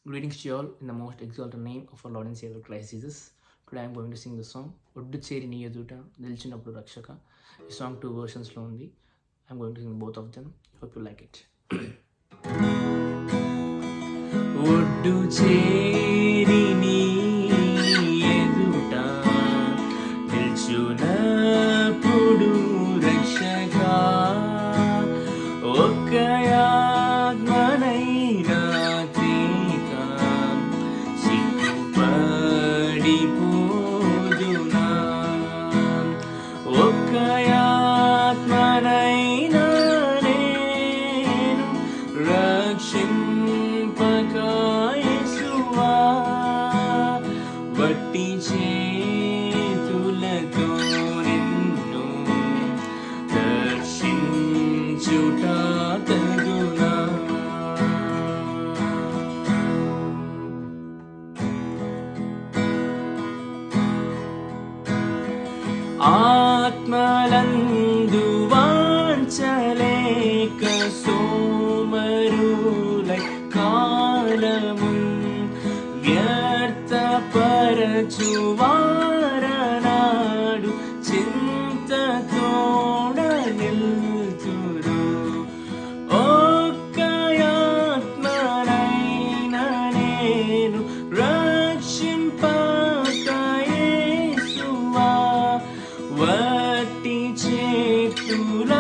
Greetings to you all in the most exalted name of our Lord and Savior Christ Jesus. Today I am going to sing the song Oddu Cheri నీ Eduట నిలిచినప్పుడు రక్షక. ఈ song 2 versions లో ఉంది. I am going to sing both of them. Hope you like it. ఒడ్డు చేరి నీ ఎదుట నిల్చునప్పుడు రక్షక, ఒక్క ఆత్మనైనా తీక సిగ్గుపడిపోదునా, ఒక్క ఆత్మనైనా నేను రక్షింపక యేసువా, వట్టి చేతులతో నిన్ను దర్శించుట తగునా. ఆత్మలందు వాంఛలేక సోమరులై కాలమున్ వ్యర్థపరచువారనాడు చింతతోడ నిల్తురు, ఒక్క ఆత్మనైనా నేను రక్షింపక యేసువా, వట్టి చేతుల